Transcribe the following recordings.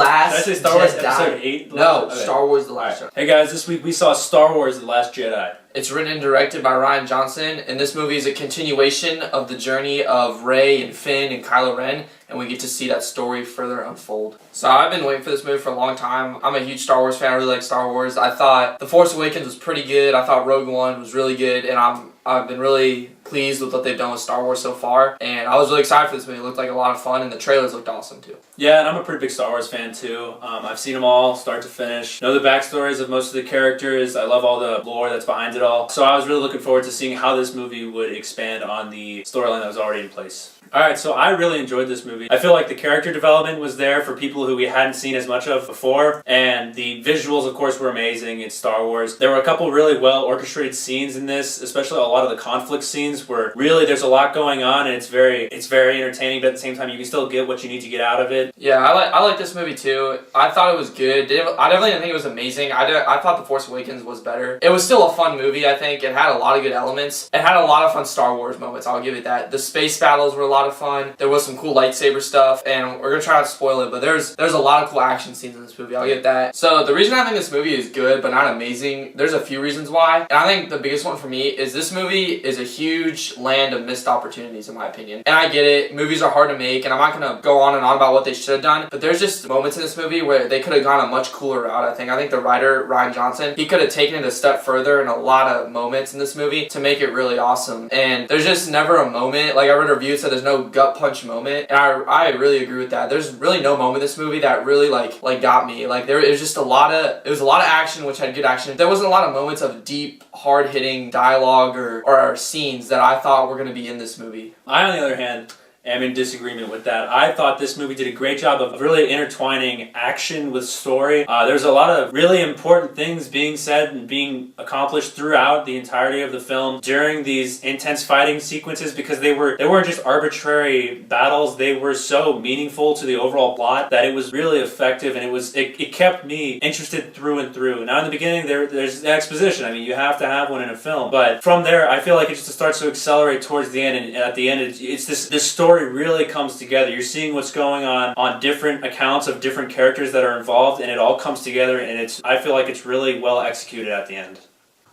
Last Did I say Star Wars Jedi. Episode 8? No, Okay. Star Wars The Last Jedi. Hey guys, this week we saw Star Wars The Last Jedi. It's written and directed by Rian Johnson, and this movie is a continuation of the journey of Rey and Finn and Kylo Ren, and we get to see that story further unfold. So I've been waiting for this movie for a long time. I'm a huge Star Wars fan. I really like Star Wars. I thought The Force Awakens was pretty good. I thought Rogue One was really good, and I've been really pleased with what they've done with Star Wars so far, and I was really excited for this movie. It looked like a lot of fun, and the trailers looked awesome too. Yeah, and I'm a pretty big Star Wars fan too. I've seen them all, start to finish. Know the backstories of most of the characters. I love all the lore that's behind it all. So I was really looking forward to seeing how this movie would expand on the storyline that was already in place. Alright, so I really enjoyed this movie. I feel like the character development was there for people who we hadn't seen as much of before, and the visuals, of course, were amazing. It's Star Wars. There were a couple really well orchestrated scenes in this, especially a lot of the conflict scenes where really there's a lot going on, and it's very entertaining, but at the same time you can still get what you need to get out of it. Yeah, I like this movie too. I thought it was good. I definitely didn't think it was amazing. I thought The Force Awakens was better. It was still a fun movie, I think. It had a lot of good elements. It had a lot of fun Star Wars moments, I'll give it that. The space battles were a lot of fun. There was some cool lightsaber stuff, and we're going to try not to spoil it, but there's a lot of cool action scenes in this movie, I'll give that. So the reason I think this movie is good, but not amazing, there's a few reasons why. And I think the biggest one for me is this movie is a huge land of missed opportunities, in my opinion. And I get it, movies are hard to make, and I'm not going to go on and on about what they should have done, but there's just moments in this movie where they could have gone a much cooler route, I think. I think the writer, Rian Johnson, he could have taken it a step further in a lot of moments in this movie to make it really awesome. And there's just never a moment, like I read a review that said there's no gut punch moment, and I really agree with that. There's really no moment in this movie that really like got me. Like it was just a lot of action, which had good action. There wasn't a lot of moments of deep, hard-hitting dialogue or scenes that I thought were going to be in this movie. I, on the other hand, am in disagreement with that. I thought this movie did a great job of really intertwining action with story. There's a lot of really important things being said and being accomplished throughout the entirety of the film during these intense fighting sequences, because they weren't just arbitrary battles. They were so meaningful to the overall plot that it was really effective, and it kept me interested through and through. Now in the beginning there's exposition. I mean, you have to have one in a film, but from there I feel like it just starts to accelerate towards the end, and at the end it's this story really comes together. You're seeing what's going on different accounts of different characters that are involved, and it all comes together, and I feel like it's really well executed at the end.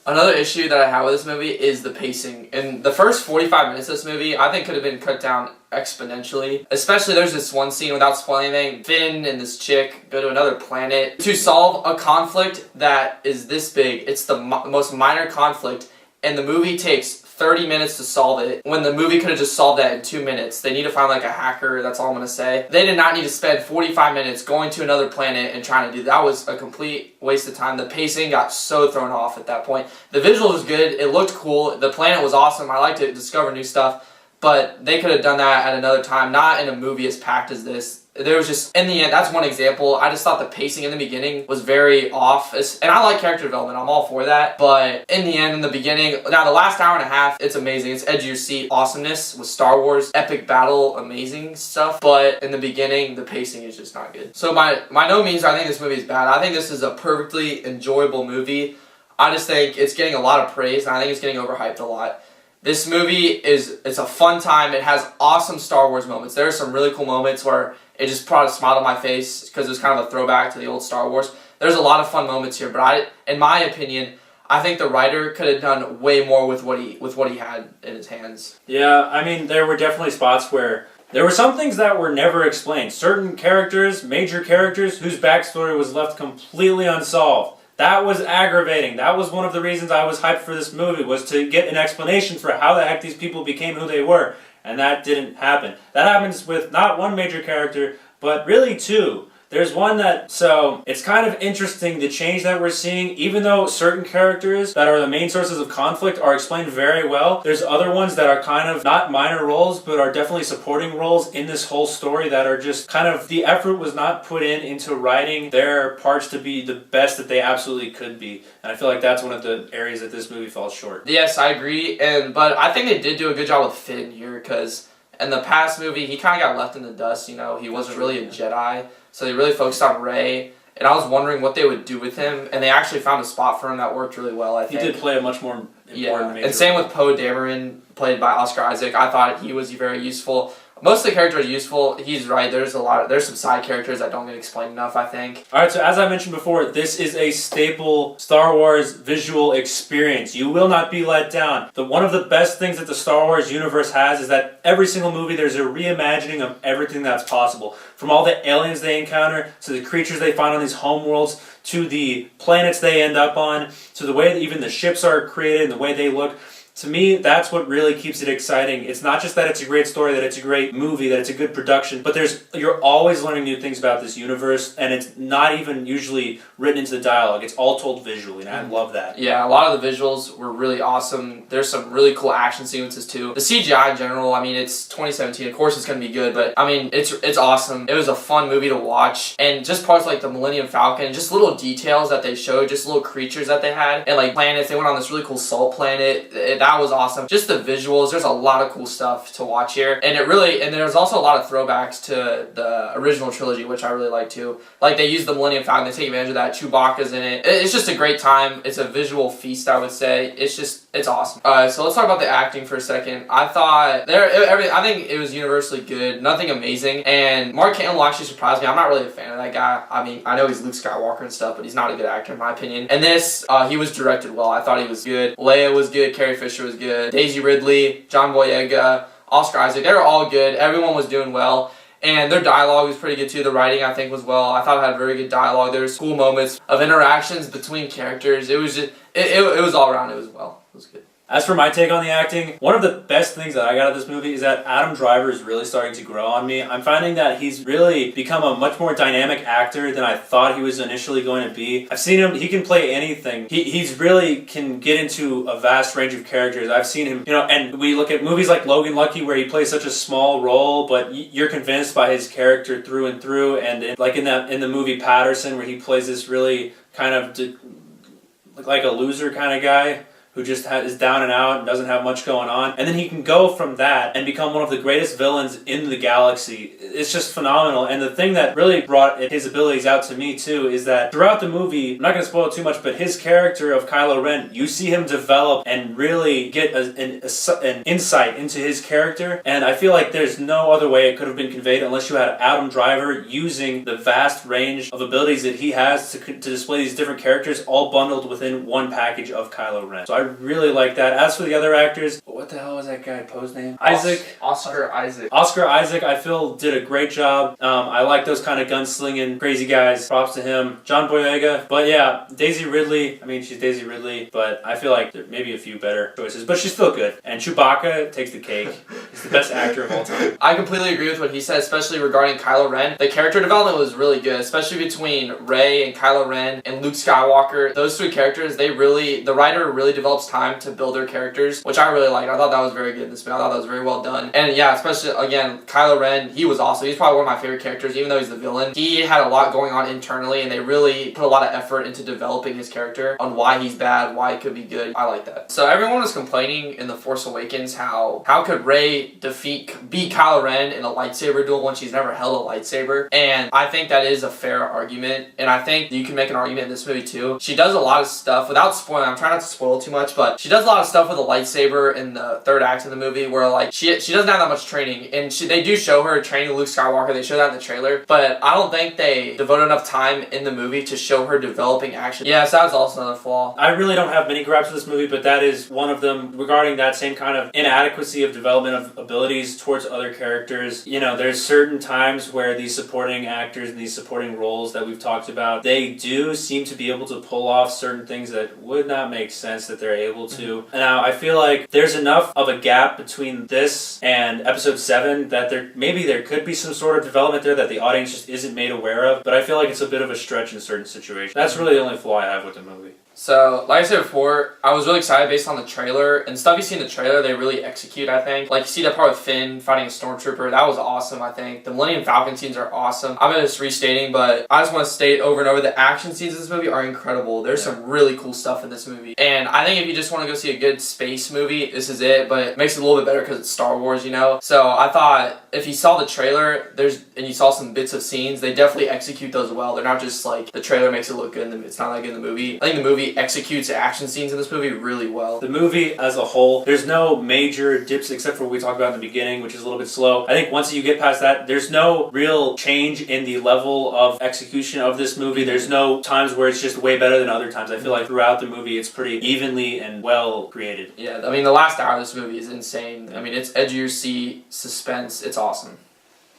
Another issue that I have with this movie is the pacing. In the first 45 minutes of this movie, I think could have been cut down exponentially. Especially there's this one scene, without spoiling anything, Finn and this chick go to another planet to solve a conflict that is this big. It's the most minor conflict, and the movie takes 30 minutes to solve it, when the movie could have just solved that in 2 minutes. They need to find like a hacker, that's all I'm going to say. They did not need to spend 45 minutes going to another planet and trying to do that. That was a complete waste of time. The pacing got so thrown off at that point. The visual was good, it looked cool, the planet was awesome, I liked to discover new stuff, but they could have done that at another time, not in a movie as packed as this. There was just, in the end, that's one example. I just thought the pacing in the beginning was very off. And I like character development, I'm all for that. But in the end, in the beginning, now the last hour and a half, it's amazing. It's edge of your seat awesomeness with Star Wars, epic battle, amazing stuff. But in the beginning, the pacing is just not good. So by no means I think this movie is bad. I think this is a perfectly enjoyable movie. I just think it's getting a lot of praise, and I think it's getting overhyped a lot. This movie it's a fun time. It has awesome Star Wars moments. There are some really cool moments where it just brought a smile to my face because it was kind of a throwback to the old Star Wars. There's a lot of fun moments here, but in my opinion, I think the writer could have done way more with what he had in his hands. Yeah, I mean, there were definitely spots where there were some things that were never explained. Certain characters, major characters, whose backstory was left completely unsolved. That was aggravating. That was one of the reasons I was hyped for this movie, was to get an explanation for how the heck these people became who they were. And that didn't happen. That happens with not one major character, but really two. There's one so it's kind of interesting the change that we're seeing, even though certain characters that are the main sources of conflict are explained very well. There's other ones that are kind of not minor roles, but are definitely supporting roles in this whole story that are just kind of, the effort was not put into writing their parts to be the best that they absolutely could be. And I feel like that's one of the areas that this movie falls short. Yes, I agree, but I think they did do a good job with Finn here, because in the past movie, he kind of got left in the dust, he wasn't really a Jedi. So they really focused on Rey, and I was wondering what they would do with him, and they actually found a spot for him that worked really well, I think. He did play a much more important major and same with Poe Dameron, played by Oscar Isaac. I thought he was very useful. most of the characters are useful. He's right. There's some side characters that don't get explained enough, I think. Alright, so as I mentioned before, this is a staple Star Wars visual experience. You will not be let down. One of the best things that the Star Wars universe has is that every single movie there's a reimagining of everything that's possible. From all the aliens they encounter, to the creatures they find on these homeworlds, to the planets they end up on, to the way that even the ships are created and the way they look. To me, that's what really keeps it exciting. It's not just that it's a great story, that it's a great movie, that it's a good production, but you're always learning new things about this universe, and it's not even usually written into the dialogue. It's all told visually, and I love that. Yeah, a lot of the visuals were really awesome. There's some really cool action sequences too. The CGI in general, I mean, it's 2017. Of course, it's gonna be good, but I mean, it's awesome. It was a fun movie to watch, and just parts like the Millennium Falcon, just little details that they showed, just little creatures that they had, and like planets. They went on this really cool salt planet. That was awesome. Just the visuals. There's a lot of cool stuff to watch here, and there's also a lot of throwbacks to the original trilogy, which I really like too. Like they use the Millennium Falcon. They take advantage of that. Chewbacca's in it. It's just a great time. It's a visual feast, I would say. It's awesome. So let's talk about the acting for a second. I think it was universally good. Nothing amazing. And Mark Hamill actually surprised me. I'm not really a fan of that guy. I mean, I know he's Luke Skywalker and stuff, but he's not a good actor in my opinion. And this, he was directed well. I thought he was good. Leia was good. Carrie Fisher was good. Daisy Ridley, John Boyega, Oscar Isaac. They were all good. Everyone was doing well. And their dialogue was pretty good too. The writing, I think, was well. I thought it had very good dialogue. There was cool moments of interactions between characters. It was just, it was all around. It was well. It was good. As for my take on the acting, one of the best things that I got out of this movie is that Adam Driver is really starting to grow on me. I'm finding that he's really become a much more dynamic actor than I thought he was initially going to be. I've seen him, he can play anything. He's really can get into a vast range of characters. I've seen him, and we look at movies like Logan Lucky where he plays such a small role, but you're convinced by his character through and through, and in the movie Patterson where he plays this really kind of like a loser kind of guy who just is down and out and doesn't have much going on. And then he can go from that and become one of the greatest villains in the galaxy. It's just phenomenal. And the thing that really brought his abilities out to me too is that throughout the movie, I'm not going to spoil it too much, but his character of Kylo Ren, you see him develop and really get an insight into his character. And I feel like there's no other way it could have been conveyed unless you had Adam Driver using the vast range of abilities that he has to display these different characters all bundled within one package of Kylo Ren. So I really like that. As for the other actors, what the hell was that guy Poe's name? Oscar Isaac. Oscar Isaac, I feel, did a great job. I like those kind of gunslinging crazy guys. Props to him. John Boyega. But yeah, Daisy Ridley. I mean, she's Daisy Ridley, but I feel like there may be a few better choices, but she's still good. And Chewbacca takes the cake. He's the best actor of all time. I completely agree with what he said, especially regarding Kylo Ren. The character development was really good, especially between Rey and Kylo Ren and Luke Skywalker. Those three characters, the writer really develops time to build their characters, which I really liked. I thought that was very good in this movie. I thought that was very well done. And yeah, especially, again, Kylo Ren, he was awesome. He's probably one of my favorite characters, even though he's the villain. He had a lot going on internally, and they really put a lot of effort into developing his character on why he's bad, why he could be good. I like that. So everyone was complaining in The Force Awakens how could Rey beat Kylo Ren in a lightsaber duel when she's never held a lightsaber? And I think that is a fair argument, and I think you can make an argument in this movie too. She does a lot of stuff, without spoiling, I'm trying not to spoil too much, but she does a lot of stuff with a lightsaber in the third act of the movie where like she doesn't have that much training, and they do show her training Luke Skywalker. They show that in the trailer, but I don't think they devoted enough time in the movie to show her developing action. Yeah, so that's also another flaw. I really don't have many gripes with this movie, but that is one of them regarding that same kind of inadequacy of development of abilities towards other characters. There's certain times where these supporting actors and these supporting roles that we've talked about, they do seem to be able to pull off certain things that would not make sense that they're able to. Now, I feel like there's enough of a gap between this and episode 7 that there could be some sort of development there that the audience just isn't made aware of, but I feel like it's a bit of a stretch in certain situations. That's really the only flaw I have with the movie. So, like I said before, I was really excited based on the trailer, and stuff you see in the trailer, they really execute, I think. Like, you see that part with Finn fighting a stormtrooper, that was awesome, I think. The Millennium Falcon scenes are awesome. I'm just restating, but I just want to state over and over, the action scenes in this movie are incredible. There's some really cool stuff in this movie. And I think if you just want to go see a good space movie, this is it, but it makes it a little bit better because it's Star Wars, So, I thought, if you saw the trailer, and you saw some bits of scenes, they definitely execute those well. They're not just like, the trailer makes it look good, and it's not that good in the movie. I think the movie movie executes action scenes in this movie really well. The movie as a whole, there's no major dips except for what we talked about in the beginning, which is a little bit slow. I think once you get past that, there's no real change in the level of execution of this movie. There's no times where it's just way better than other times. I feel like throughout the movie, it's pretty evenly and well created. Yeah, I mean, the last hour of this movie is insane. I mean, it's edge of your seat, suspense. It's awesome.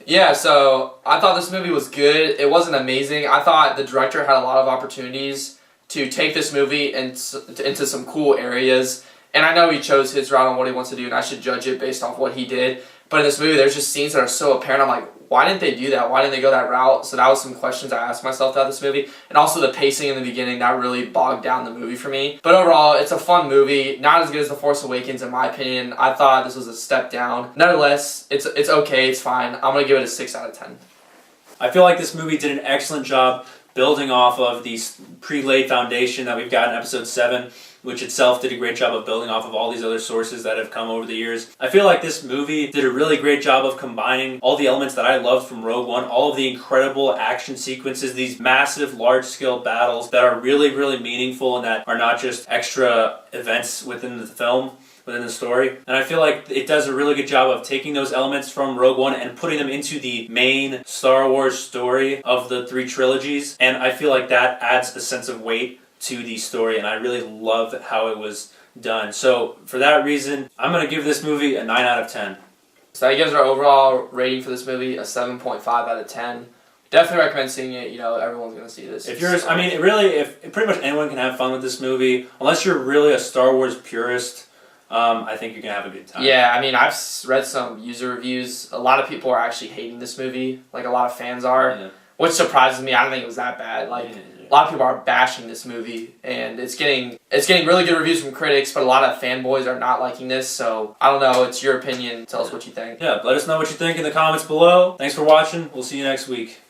Yeah, so I thought this movie was good. It wasn't amazing. I thought the director had a lot of opportunities to take this movie into some cool areas. And I know he chose his route on what he wants to do, and I should judge it based off what he did. But in this movie, there's just scenes that are so apparent. I'm like, why didn't they do that? Why didn't they go that route? So that was some questions I asked myself throughout this movie. And also the pacing in the beginning, that really bogged down the movie for me. But overall, it's a fun movie. Not as good as The Force Awakens, in my opinion. I thought this was a step down. Nonetheless, it's okay. It's fine. I'm going to give it a 6 out of 10. I feel like this movie did an excellent job building off of the pre-laid foundation that we've got in Episode 7, which itself did a great job of building off of all these other sources that have come over the years. I feel like this movie did a really great job of combining all the elements that I loved from Rogue One, all of the incredible action sequences, these massive, large-scale battles that are really, really meaningful and that are not just extra events within the film, within the story. And I feel like it does a really good job of taking those elements from Rogue One and putting them into the main Star Wars story of the 3 trilogies. And I feel like that adds a sense of weight to the story, and I really love how it was done. So for that reason, I'm going to give this movie a 9 out of 10. So that gives our overall rating for this movie a 7.5 out of 10. Definitely recommend seeing it. You know, everyone's going to see this. If you're, I mean, if pretty much anyone can have fun with this movie, unless you're really a Star Wars purist, I think you're going to have a good time. Yeah, I mean, I've read some user reviews. A lot of people are actually hating this movie, like a lot of fans are, which surprises me. I don't think it was that bad. Like, a lot of people are bashing this movie, and it's getting really good reviews from critics, but a lot of fanboys are not liking this, so I don't know. It's your opinion. Tell us what you think. Yeah, let us know what you think in the comments below. Thanks for watching. We'll see you next week.